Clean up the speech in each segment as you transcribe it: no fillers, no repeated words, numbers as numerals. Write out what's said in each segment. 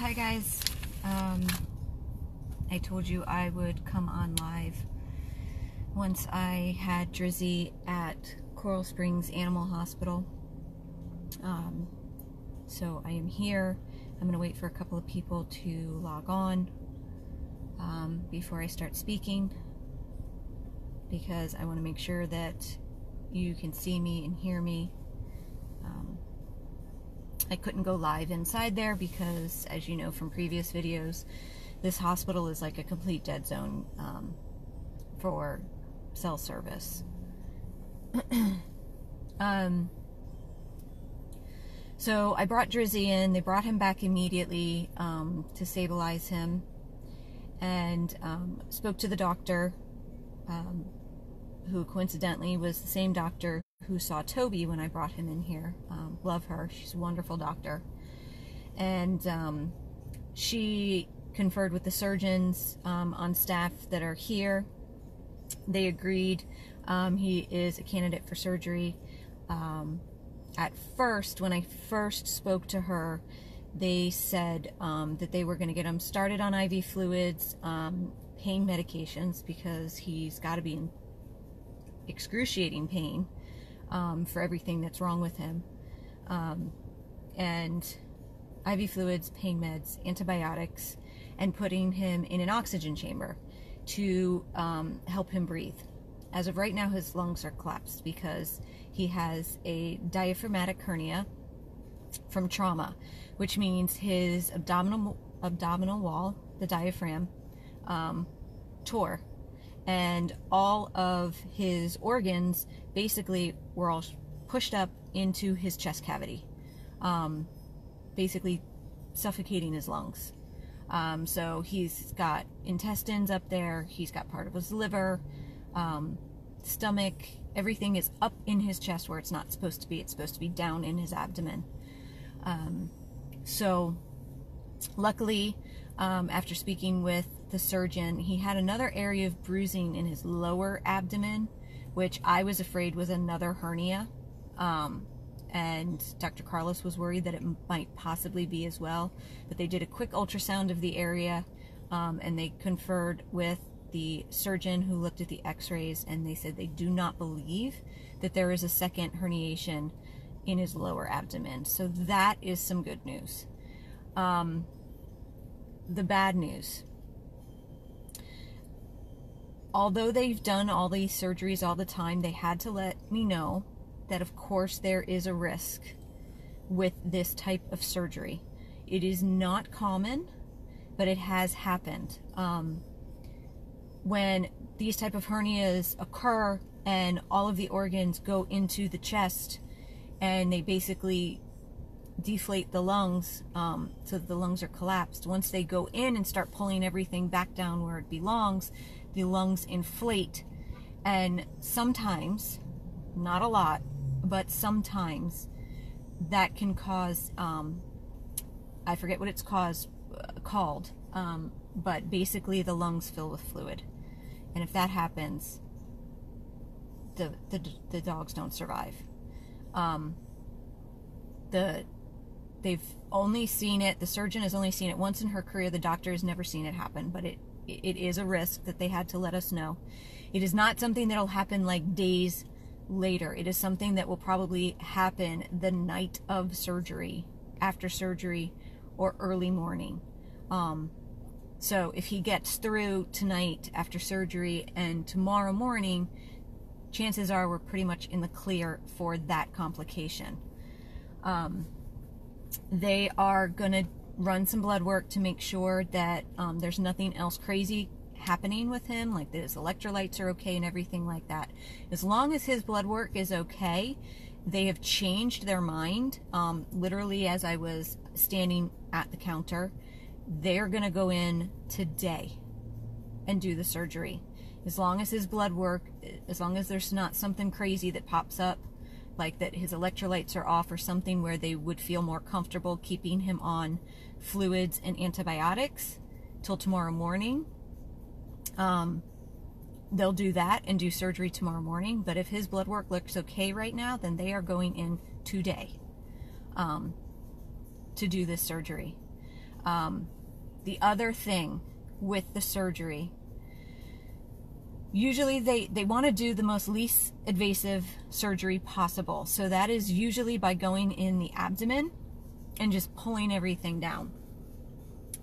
Hi guys, I told you I would come on live once I had Drizzy at Coral Springs Animal Hospital. So I am here. I'm going to wait for a couple of people to log on before I start speaking, because I want to make sure that you can see me and hear me. I couldn't go live inside there because, as you know from previous videos, this hospital is like a complete dead zone for cell service. So I brought Drizzy in. They brought him back immediately to stabilize him, and spoke to the doctor, who coincidentally was the same doctor who saw Toby when I brought him in here. Love her. She's a wonderful doctor. And she conferred with the surgeons on staff that are here. They agreed he is a candidate for surgery. At first, when I first spoke to her, they said that they were going to get him started on IV fluids, pain medications, because he's got to be in excruciating pain for everything that's wrong with him, and IV fluids, pain meds, antibiotics, and putting him in an oxygen chamber to help him breathe. As of right now, his lungs are collapsed because he has a diaphragmatic hernia from trauma, which means his abdominal wall, the diaphragm, tore, and all of his organs basically were all pushed up into his chest cavity, basically suffocating his lungs. So he's got intestines up there, he's got part of his liver, stomach, everything is up in his chest where it's not supposed to be. It's supposed to be down in his abdomen. So luckily, after speaking with the surgeon, he had another area of bruising in his lower abdomen, which I was afraid was another hernia. And Dr. Carlos was worried that it might possibly be as well. But they did a quick ultrasound of the area, and they conferred with the surgeon who looked at the x-rays, and they said they do not believe that there is a second herniation in his lower abdomen. So that is some good news. The bad news: although they've done all these surgeries all the time, they had to let me know that of course there is a risk with this type of surgery. It is not common, but it has happened. When these type of hernias occur and all of the organs go into the chest and they basically deflate the lungs, so that the lungs are collapsed. Once they go in and start pulling everything back down where it belongs, the lungs inflate, and sometimes, not a lot, but sometimes that can cause, I forget what it's called, but basically the lungs fill with fluid, and if that happens, the dogs don't survive. They've only seen it, the surgeon has only seen it once in her career. The doctor has never seen it happen, but it is a risk that they had to let us know. It is not something that'll happen like days later. It is something that will probably happen the night of surgery, after surgery, or early morning. So if he gets through tonight after surgery and tomorrow morning, chances are we're pretty much in the clear for that complication. They are going to run some blood work to make sure that there's nothing else crazy happening with him, like that his electrolytes are okay and everything like that. As long as his blood work is okay, they have changed their mind. Literally, as I was standing at the counter, they're going to go in today and do the surgery. As long as his blood work, as long as there's not something crazy that pops up, like that his electrolytes are off or something where they would feel more comfortable keeping him on fluids and antibiotics till tomorrow morning, they'll do that and do surgery tomorrow morning. But if his blood work looks okay right now, then they are going in today to do this surgery. The other thing with the surgery, usually they want to do the most least invasive surgery possible. So that is usually by going in the abdomen and just pulling everything down.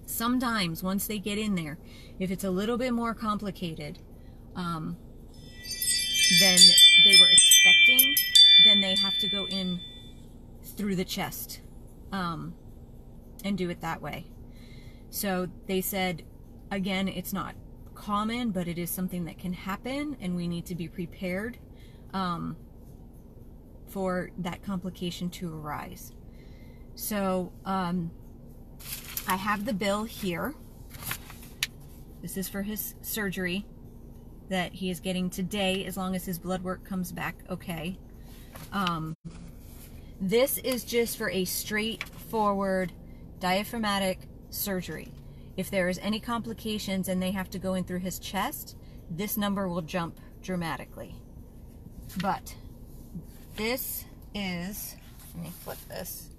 Sometimes once they get in there, if it's a little bit more complicated than they were expecting, then they have to go in through the chest and do it that way. So they said, again, it's not common, but it is something that can happen, and we need to be prepared for that complication to arise. So I have the bill here. This is for his surgery that he is getting today, as long as his blood work comes back okay. This is just for a straightforward diaphragmatic surgery. If there is any complications and they have to go in through his chest, this number will jump dramatically. But this is, let me flip this.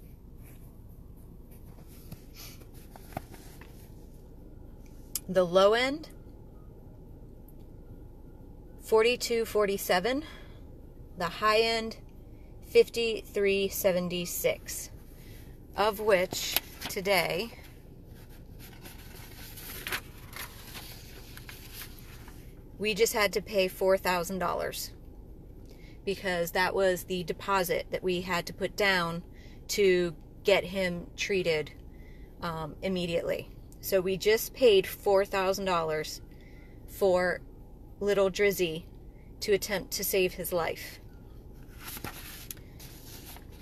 The low end, $42.47. The high end, $53.76. Of which today we just had to pay $4,000 because that was the deposit that we had to put down to get him treated immediately. So we just paid $4,000 for little Drizzy to attempt to save his life.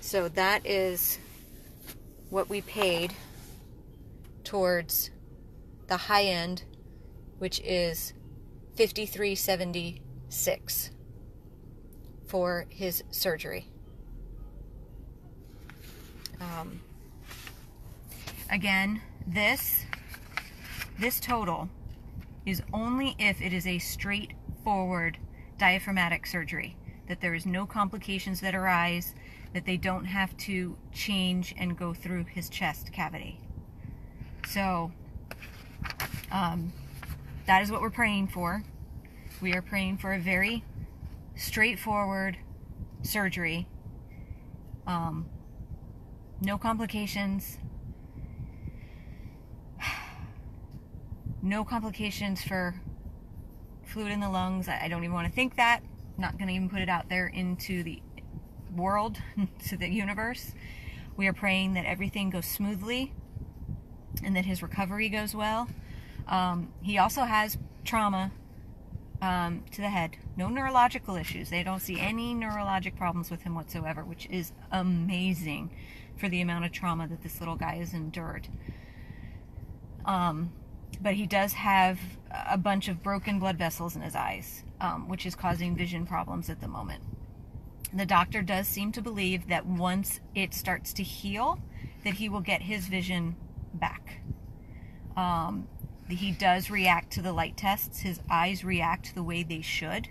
So that is what we paid towards the high end, which is $53.76 for his surgery. Again, this total is only if it is a straightforward diaphragmatic surgery, that there is no complications that arise, that they don't have to change and go through his chest cavity. So that is what we're praying for. We are praying for a very straightforward surgery. No complications. No complications for fluid in the lungs. I don't even want to think that. I'm not going to even put it out there into the world, to the universe. We are praying that everything goes smoothly and that his recovery goes well. He also has trauma to the head. No neurological issues. They don't see any neurologic problems with him whatsoever, which is amazing for the amount of trauma that this little guy has endured. But he does have a bunch of broken blood vessels in his eyes, which is causing vision problems at the moment. The doctor does seem to believe that once it starts to heal, that he will get his vision back. He does react to the light tests. His eyes react the way they should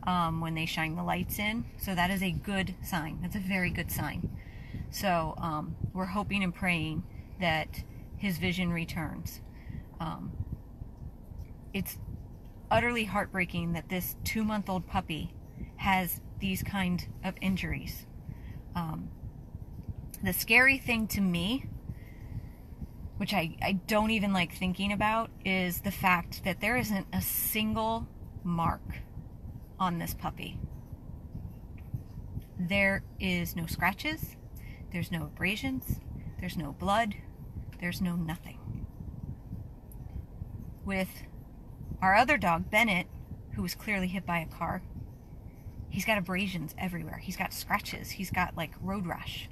when they shine the lights in. So that is a good sign. That's a very good sign. So we're hoping and praying that his vision returns. It's utterly heartbreaking that this 2-month-old puppy has these kind of injuries. The scary thing to me, which I don't even like thinking about, is the fact that there isn't a single mark on this puppy. There is no scratches, there's no abrasions, there's no blood, there's no nothing. With our other dog, Bennett, who was clearly hit by a car, he's got abrasions everywhere. He's got scratches. He's got like road rash.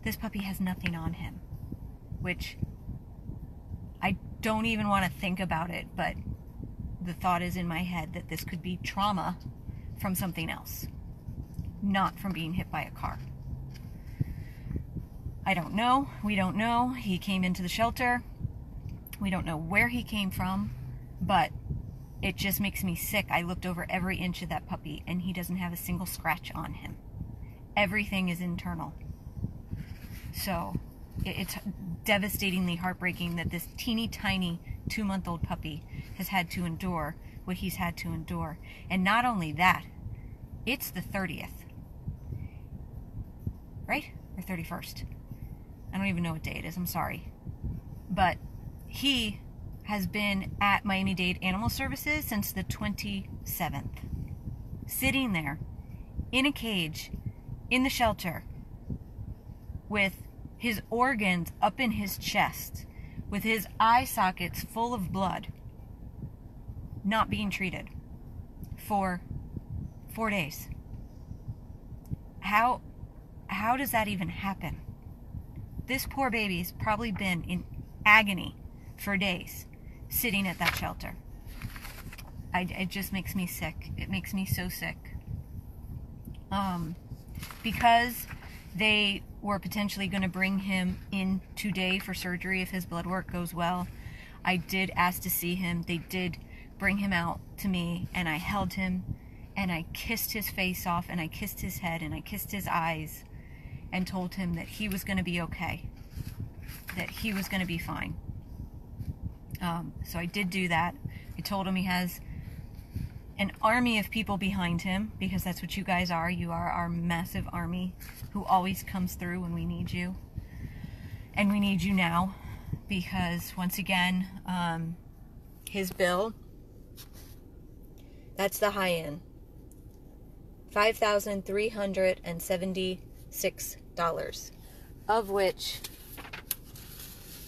This puppy has nothing on him, which I don't even want to think about it, but the thought is in my head that this could be trauma from something else, not from being hit by a car. I don't know. We don't know. He came into the shelter. We don't know where he came from, but it just makes me sick. I looked over every inch of that puppy, and he doesn't have a single scratch on him. Everything is internal. So, it's devastatingly heartbreaking that this teeny tiny 2-month-old puppy has had to endure what he's had to endure. And not only that, it's the 30th, right? Or 31st. I don't even know what day it is, I'm sorry. But he has been at Miami-Dade Animal Services since the 27th. Sitting there in a cage in the shelter with his organs up in his chest, with his eye sockets full of blood, not being treated for 4 days. How does that even happen? This poor baby's probably been in agony for days sitting at that shelter. It just makes me sick. It makes me so sick. Because they were potentially going to bring him in today for surgery if his blood work goes well. I did ask to see him. They did bring him out to me, and I held him, and I kissed his face off, and I kissed his head, and I kissed his eyes, and told him that he was going to be okay, that he was going to be fine. So I did do that. I told him he has an army of people behind him, because that's what you guys are. You are our massive army who always comes through when we need you. And we need you now, because once again, his bill, that's the high end. $5,376, of which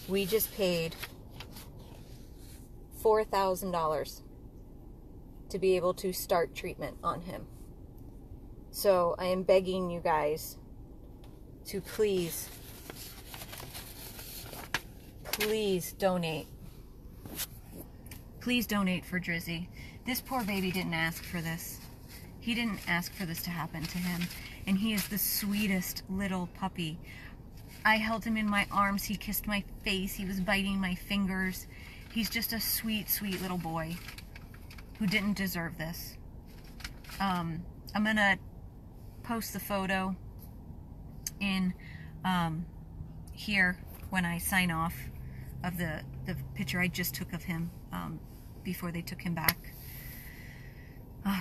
we just paid $4,000 to be able to start treatment on him. So I am begging you guys to please donate. Please donate for Drizzy. This poor baby didn't ask for this. He didn't ask for this to happen to him. And he is the sweetest little puppy. I held him in my arms. He kissed my face. He was biting my fingers. He's just a sweet, sweet little boy who didn't deserve this. I'm gonna post the photo in here when I sign off of the picture I just took of him before they took him back,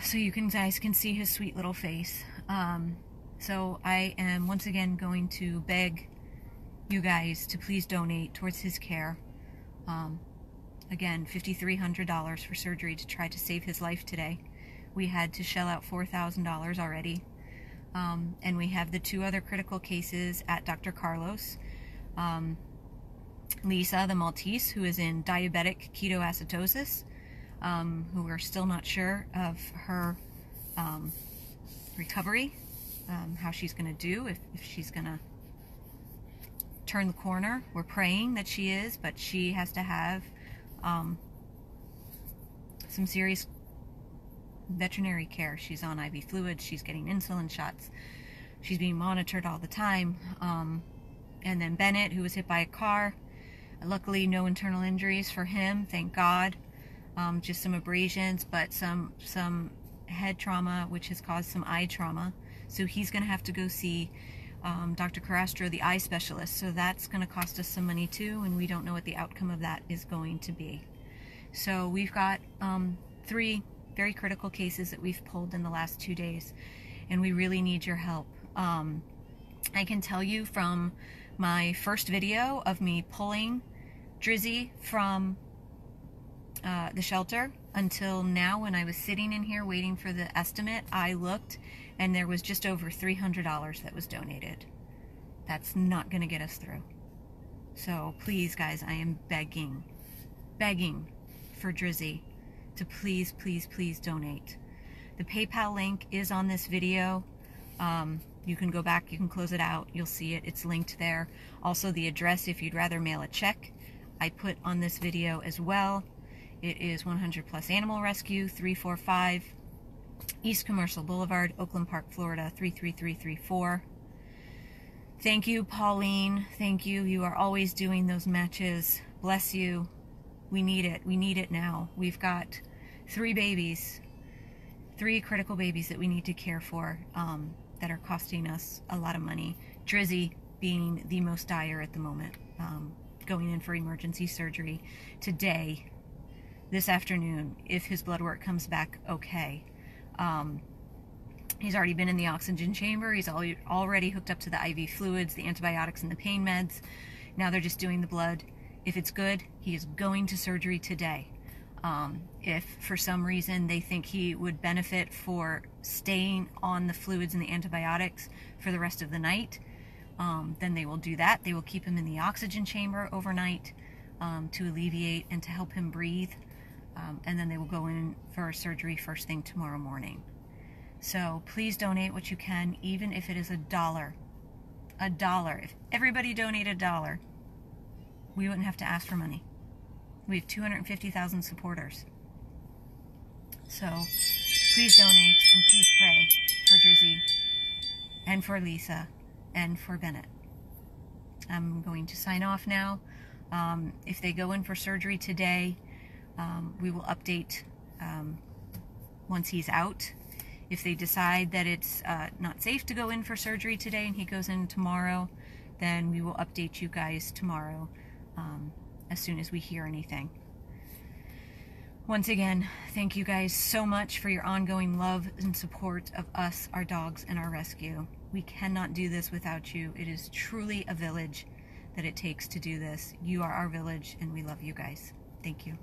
so you guys can see his sweet little face. So I am once again going to beg you guys to please donate towards his care. Again, $5,300 for surgery to try to save his life today. We had to shell out $4,000 already. And we have the 2 other critical cases at Dr. Carlos. Lisa, the Maltese, who is in diabetic ketoacidosis, who we're still not sure of her recovery, how she's going to do, if she's going to turn the corner. We're praying that she is, but she has to have some serious veterinary care. She's on IV fluids, she's getting insulin shots, she's being monitored all the time. And then Bennett, who was hit by a car, luckily no internal injuries for him, thank God. Just some abrasions, but some head trauma, which has caused some eye trauma. So he's going to have to go see Dr. Carastro, the eye specialist. So that's going to cost us some money too, and we don't know what the outcome of that is going to be. So we've got 3 very critical cases that we've pulled in the last 2 days, and we really need your help. I can tell you from my first video of me pulling Drizzy from the shelter until now, when I was sitting in here waiting for the estimate, I looked and there was just over $300 that was donated. That's not going to get us through. So please, guys, I am begging for Drizzy to please, please, please donate. The PayPal link is on this video. You can go back, you can close it out, you'll see it, it's linked there. Also the address if you'd rather mail a check, I put on this video as well. It is 100 Plus Animal Rescue, 345 East Commercial Boulevard, Oakland Park, Florida, 33334. Thank you, Pauline. Thank you. You are always doing those matches. Bless you. We need it. We need it now. We've got 3 babies, 3 critical babies that we need to care for, that are costing us a lot of money. Drizzy being the most dire at the moment, going in for emergency surgery today, this afternoon, if his blood work comes back okay. He's already been in the oxygen chamber. He's already hooked up to the IV fluids, the antibiotics, and the pain meds. Now they're just doing the blood. If it's good, he is going to surgery today. If for some reason they think he would benefit for staying on the fluids and the antibiotics for the rest of the night, then they will do that. They will keep him in the oxygen chamber overnight to alleviate and to help him breathe. And then they will go in for surgery first thing tomorrow morning. So please donate what you can, even if it is $1. $1. If everybody donated $1, we wouldn't have to ask for money. We have 250,000 supporters. So please donate and please pray for Drizzy and for Lisa and for Bennett. I'm going to sign off now. If they go in for surgery today, we will update once he's out. If they decide that it's not safe to go in for surgery today and he goes in tomorrow, then we will update you guys tomorrow as soon as we hear anything. Once again, thank you guys so much for your ongoing love and support of us, our dogs, and our rescue. We cannot do this without you. It is truly a village that it takes to do this. You are our village, and we love you guys. Thank you.